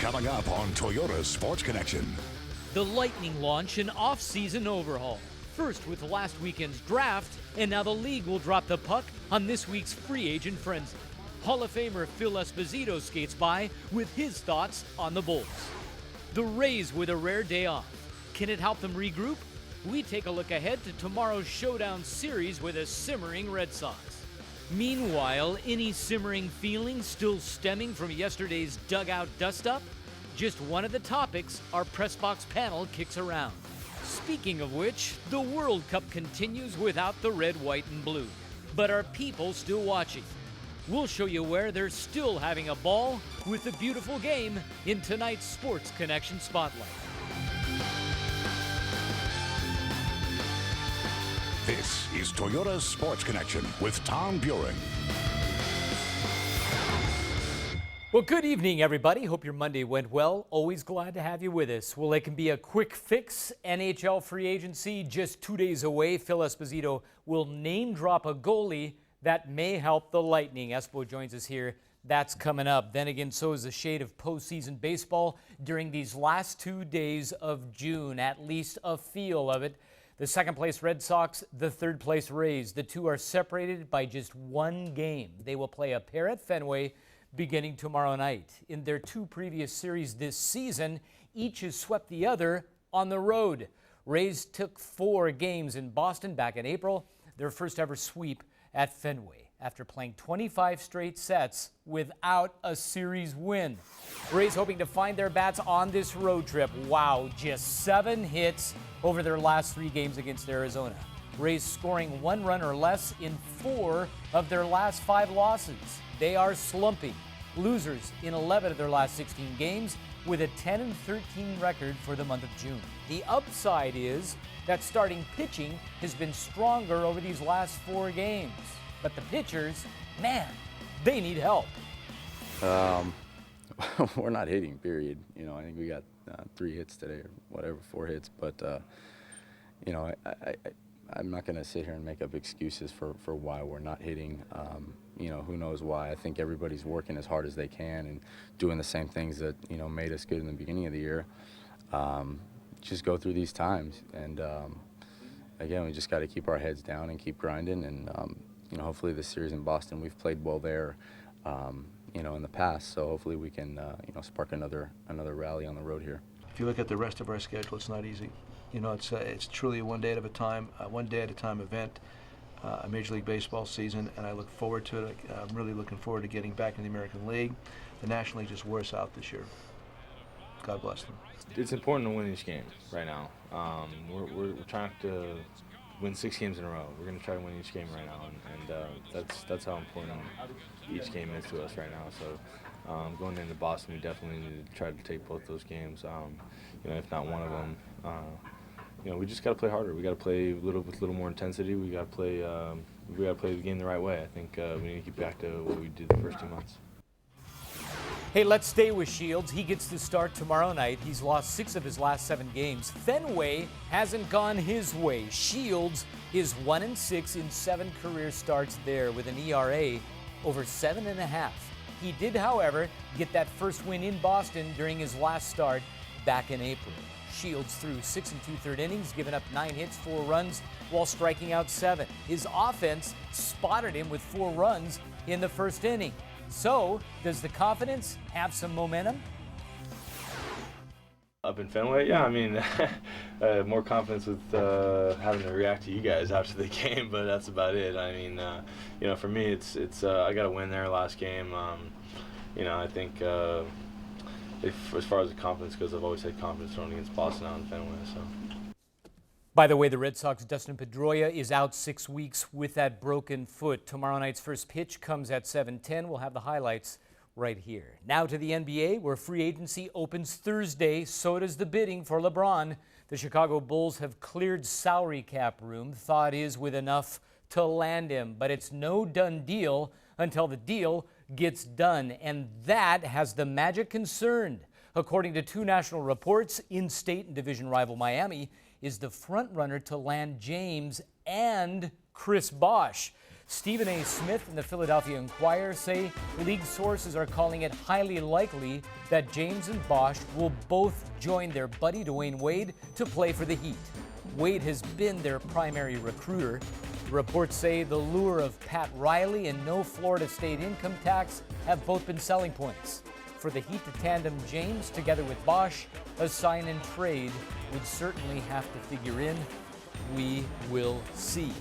coming up on Toyota Sports Connection. The Lightning launch an off-season overhaul. First with last weekend's draft, and now the league will drop the puck on this week's free agent frenzy. Hall of Famer Phil Esposito skates by with his thoughts on the Bulls. The Rays with a rare day off. Can it help them regroup? We take a look ahead to tomorrow's showdown series with a simmering Red Sox. Meanwhile, any simmering feelings still stemming from yesterday's dugout dust-up? Just one of the topics our press box panel kicks around. Speaking of which, the World Cup continues without the red, white, and blue. But are people still watching? We'll show you where they're still having a ball with the beautiful game in tonight's Sports Connection Spotlight. This is Toyota Sports Connection with Tom Buring. Well, good evening, everybody. Hope your Monday went well. Always glad to have you with us. Well, it can be a quick fix. NHL free agency just 2 days away. Phil Esposito will name drop a goalie that may help the Lightning. Espo joins us here. That's coming up. Then again, so is the shade of postseason baseball during these last 2 days of June. At least a feel of it. The second place Red Sox, the third place Rays. The two are separated by just one game. They will play a pair at Fenway beginning tomorrow night. In their two previous series this season, each has swept the other on the road. Rays took 4 games in Boston back in April, their first ever sweep at Fenway, after playing 25 straight sets without a series win. Rays hoping to find their bats on this road trip. Wow, just 7 hits over their last 3 games against Arizona. Rays scoring 1 run or less in 4 of their last 5 losses. They are slumping. Losers in 11 of their last 16 games with a 10-13 record for the month of June. The upside is that starting pitching has been stronger over these last 4 games. But the pitchers, man, they need help. We're not hitting, period. You know, I think we got 3 hits today or whatever, 4 hits. But, you know, I'm not going to sit here and make up excuses for why we're not hitting. You know, who knows why. I think everybody's working as hard as they can and doing the same things that, you know, made us good in the beginning of the year. Just go through these times. And, again, we just got to keep our heads down and keep grinding. And, you know, hopefully this series in Boston, we've played well there, you know, in the past. So hopefully we can, you know, spark another rally on the road here. If you look at the rest of our schedule, it's not easy. You know, it's truly a one day at a time event, a Major League Baseball season, and I look forward to it. I'm really looking forward to getting back in the American League. The National League just wore us out this year. God bless them. It's important to win each game right now. We're trying to win 6 games in a row. We're going to try to win each game right now, and that's how important each game is to us right now. So going into Boston, we definitely need to try to take both those games. You know, if not one of them. You know, we just got to play harder. We got to play with a little more intensity. We got to play the game the right way. I think we need to get back to what we did the first 2 months. Hey, let's stay with Shields. He gets to start tomorrow night. He's lost 6 of his last 7 games. Fenway hasn't gone his way. Shields is 1-6 in 7 career starts there with an ERA over 7.5. He did, however, get that first win in Boston during his last start back in April. Shields threw 6 2/3 innings, giving up 9 hits, 4 runs, while striking out 7. His offense spotted him with 4 runs in the first inning. So, does the confidence have some momentum? Up in Fenway, yeah, I mean, more confidence with having to react to you guys after the game, but that's about it. I mean, you know, for me, it's I got to win there last game. You know, I think as far as the confidence goes, I've always had confidence throwing against Boston out in Fenway. So. By the way, the Red Sox' Dustin Pedroia is out 6 weeks with that broken foot. Tomorrow night's first pitch comes at 7:10. We'll have the highlights right here. Now to the NBA, where free agency opens Thursday. So does the bidding for LeBron. The Chicago Bulls have cleared salary cap room. Thought is with enough to land him, but it's no done deal until the deal gets done, and that has the Magic concerned. According to 2 national reports, in-state and division rival Miami is the front runner to land James and Chris Bosh. Stephen A. Smith and the Philadelphia Inquirer say league sources are calling it highly likely that James and Bosch will both join their buddy Dwayne Wade to play for the Heat. Wade has been their primary recruiter. The reports say the lure of Pat Riley and no Florida state income tax have both been selling points. For the Heat to tandem James together with Bosch, a sign and trade would certainly have to figure in. We will see.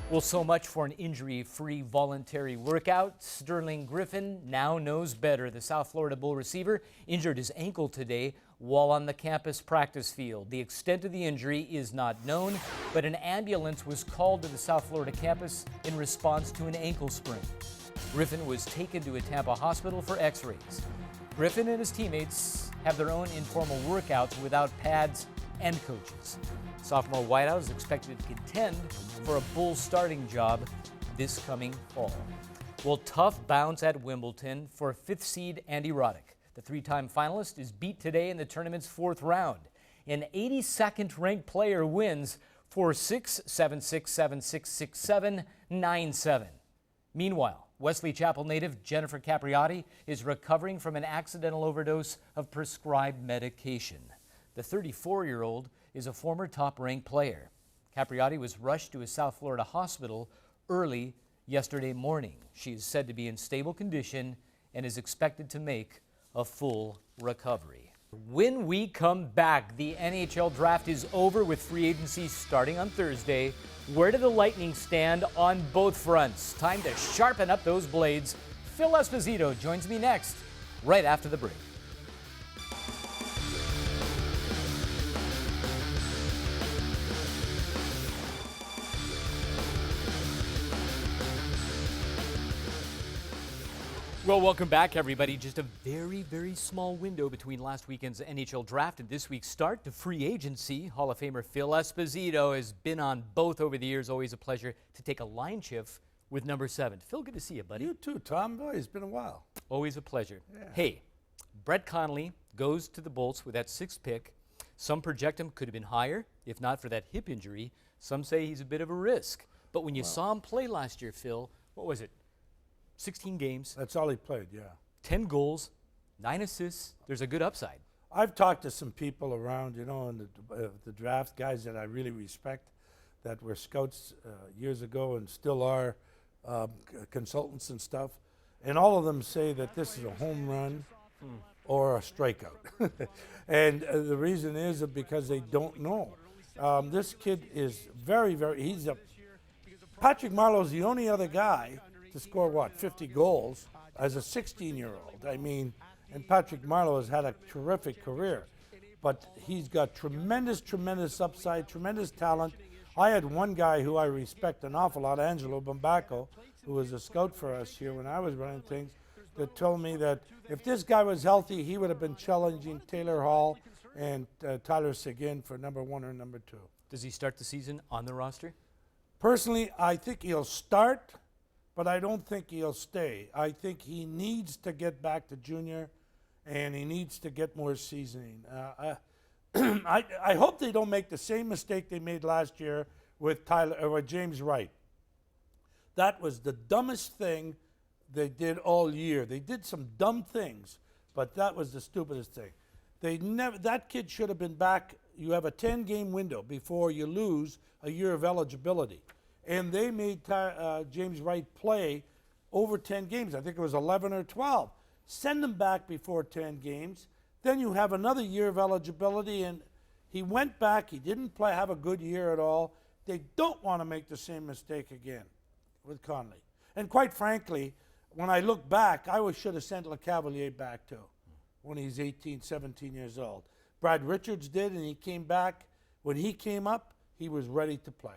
Well, so much for an injury-free voluntary workout. Sterling Griffin now knows better. The South Florida Bull receiver injured his ankle today while on the campus practice field. The extent of the injury is not known, but an ambulance was called to the South Florida campus in response to an ankle sprain. Griffin was taken to a Tampa hospital for x-rays. Griffin and his teammates have their own informal workouts without pads and coaches. Sophomore Whitehouse is expected to contend for a Bulls starting job this coming fall. Well, tough bounce at Wimbledon for fifth seed Andy Roddick. The three-time finalist is beat today in the tournament's fourth round. An 82nd ranked player wins 4-6, 7-6, 7-6, 6-7, 9-7. Meanwhile, Wesley Chapel native Jennifer Capriati is recovering from an accidental overdose of prescribed medication. The 34-year-old is a former top-ranked player. Capriati was rushed to a South Florida hospital early yesterday morning. She is said to be in stable condition and is expected to make a full recovery. When we come back, the NHL draft is over with free agency starting on Thursday. Where do the Lightning stand on both fronts? Time to sharpen up those blades. Phil Esposito joins me next, right after the break. Well, welcome back, everybody. Just a very, very small window between last weekend's NHL draft and this week's start to free agency. Hall of Famer Phil Esposito has been on both over the years. Always a pleasure to take a line shift with number 7. Phil, good to see you, buddy. You too, Tom. Boy, it's been a while. Always a pleasure. Yeah. Hey, Brett Connolly goes to the Bolts with that 6th pick. Some project him could have been higher, if not for that hip injury. Some say he's a bit of a risk. But when you saw him play last year, Phil, what was it? 16 games, That's all he played, yeah. 10 goals, 9 assists. There's a good upside. I've talked to some people around, you know, in the draft, guys that I really respect, that were scouts years ago and still are consultants and stuff. And all of them say that this is a home run or a strikeout. And the reason is because they don't know. This kid is very, Patrick Marleau's the only other guy to score, 50 goals as a 16-year-old. I mean, and Patrick Marleau has had a terrific career. But he's got tremendous upside, tremendous talent. I had one guy who I respect an awful lot, Angelo Bombaco, who was a scout for us here when I was running things, that told me that if this guy was healthy, he would have been challenging Taylor Hall and Tyler Seguin for number 1 or number 2. Does he start the season on the roster? Personally, I think he'll start, but I don't think he'll stay. I think he needs to get back to junior, and he needs to get more seasoning. I hope they don't make the same mistake they made last year with James Wright. That was the dumbest thing they did all year. They did some dumb things, but that was the stupidest thing. That kid should have been back. You have a 10-game window before you lose a year of eligibility. And they made James Wright play over 10 games. I think it was 11 or 12. Send him back before 10 games. Then you have another year of eligibility, and he went back. He didn't have a good year at all. They don't want to make the same mistake again with Connolly. And quite frankly, when I look back, I should have sent LeCavalier back too when he's 18, 17 years old. Brad Richards did, and he came back. When he came up, he was ready to play.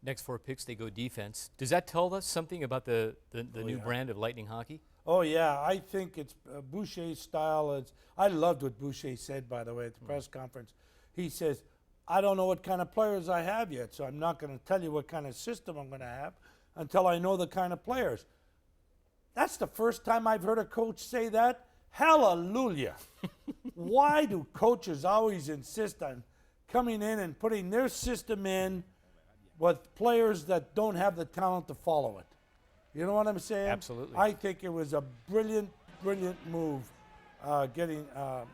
Next 4 picks, they go defense. Does that tell us something about the new brand of Lightning hockey? Oh, yeah. I think it's Boucher's style. I loved what Boucher said, by the way, at the press conference. He says, I don't know what kind of players I have yet, so I'm not going to tell you what kind of system I'm going to have until I know the kind of players. That's the first time I've heard a coach say that. Hallelujah. Why do coaches always insist on coming in and putting their system in with players that don't have the talent to follow it? You know what I'm saying? Absolutely. I think it was a brilliant move getting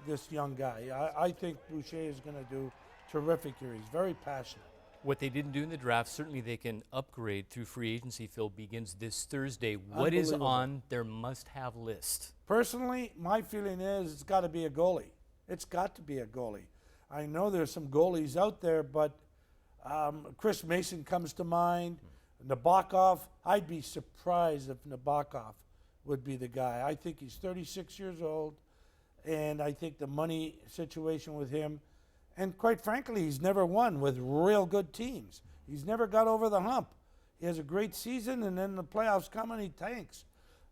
this young guy. I think Boucher is going to do terrific here. He's very passionate. What they didn't do in the draft, certainly they can upgrade through free agency. Phil begins this Thursday. What is Unbelievable. on their must-have list? Personally, my feeling is it's got to be a goalie. It's got to be a goalie. I know there's some goalies out there, but Chris Mason comes to mind. Nabokov, I'd be surprised if Nabokov would be the guy. I think he's 36 years old, and I think the money situation with him, and quite frankly, he's never won with real good teams. He's never got over the hump. He has a great season, and then the playoffs come and he tanks.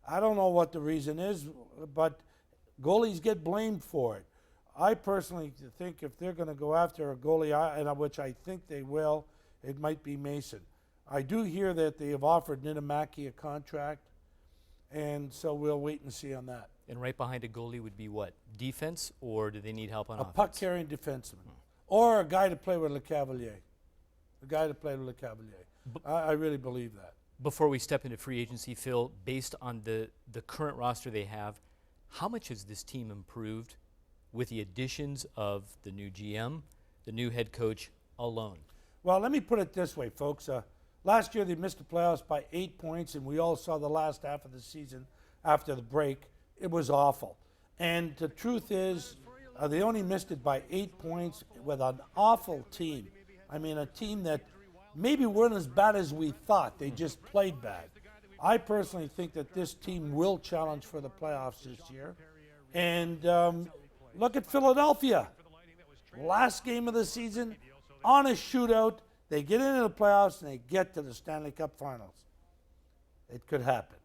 I don't know what the reason is, but goalies get blamed for it. I personally think if they're going to go after a goalie, which I think they will, it might be Mason. I do hear that they have offered Niittymaki a contract, and so we'll wait and see on that. And right behind a goalie would be what? Defense, or do they need help on A offense? puck-carrying defenseman, or a guy to play with Lecavalier. A guy to play with Lecavalier. I really believe that. Before we step into free agency, Phil, based on the current roster they have, how much has this team improved with the additions of the new GM, the new head coach alone? Well, let me put it this way, folks. Last year they missed the playoffs by 8 points, and we all saw the last half of the season after the break. It was awful. And the truth is, they only missed it by 8 points with an awful team. I mean, a team that maybe weren't as bad as we thought. They just played bad. I personally think that this team will challenge for the playoffs this year. And look at Philadelphia. Last game of the season, on a shootout, they get into the playoffs and they get to the Stanley Cup Finals. It could happen.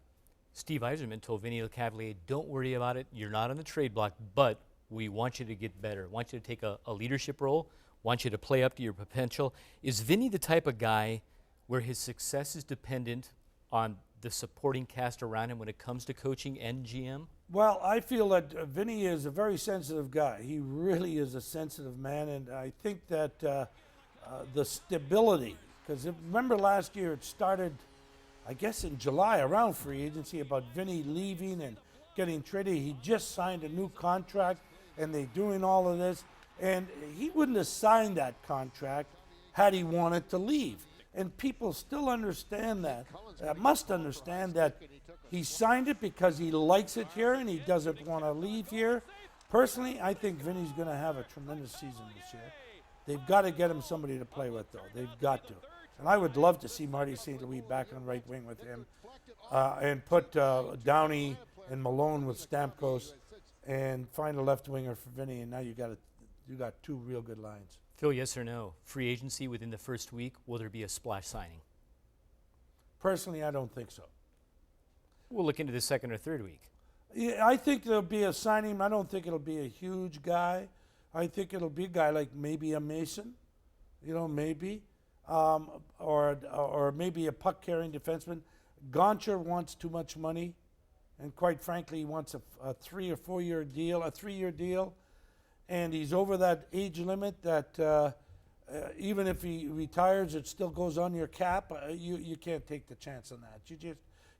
Steve Yzerman told Vinny Lecavalier, don't worry about it. You're not on the trade block, but we want you to get better. Want you to take a leadership role. Want you to play up to your potential. Is Vinny the type of guy where his success is dependent on the supporting cast around him when it comes to coaching and GM? Well, I feel that Vinny is a very sensitive guy. He really is a sensitive man, and I think that the stability, because remember last year it started, I guess in July around free agency about Vinny leaving and getting traded. He just signed a new contract, and they're doing all of this, and he wouldn't have signed that contract had he wanted to leave. And people still understand that, must understand that he signed it because he likes it here and he doesn't want to leave here. Personally, I think Vinny's going to have a tremendous season this year. They've got to get him somebody to play with, though. They've got to. And I would love to see Marty St. Louis back on right wing with him and put Downey and Malone with Stamkos and find a left winger for Vinny. And now you got two real good lines. Phil, yes or no? Free agency within the first week, will there be a splash signing? Personally, I don't think so. We'll look into the second or third week. Yeah, I think there'll be a signing. I don't think it'll be a huge guy. I think it'll be a guy like maybe a Mason, maybe, or maybe a puck-carrying defenseman. Gonchar wants too much money, and quite frankly, he wants a 3 or 4 year deal, a 3-year deal, and he's over that age limit that even if he retires, it still goes on your cap. You can't take the chance on that.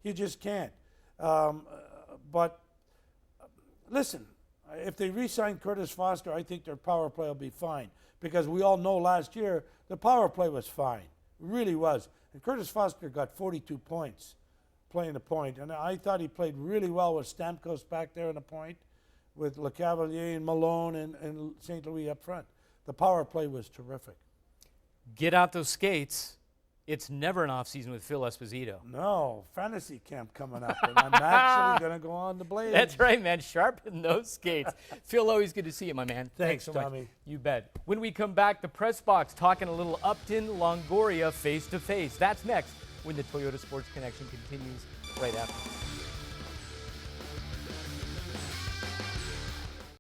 You just can't. But listen, if they re-sign Curtis Foster, I think their power play will be fine, because we all know last year the power play was fine, it really was. And Curtis Foster got 42 points playing the point, and I thought he played really well with Stamkos back there in the point, with Lecavalier and Malone and St. Louis up front. The power play was terrific. Get out those skates. It's never an off-season with Phil Esposito. No, fantasy camp coming up, and I'm actually going to go on the Blades. That's right, man. Sharpen those skates. Phil, always good to see you, my man. Thanks, so much. Tommy. You bet. When we come back, the press box talking a little Upton Longoria face-to-face. That's next when the Toyota Sports Connection continues right after.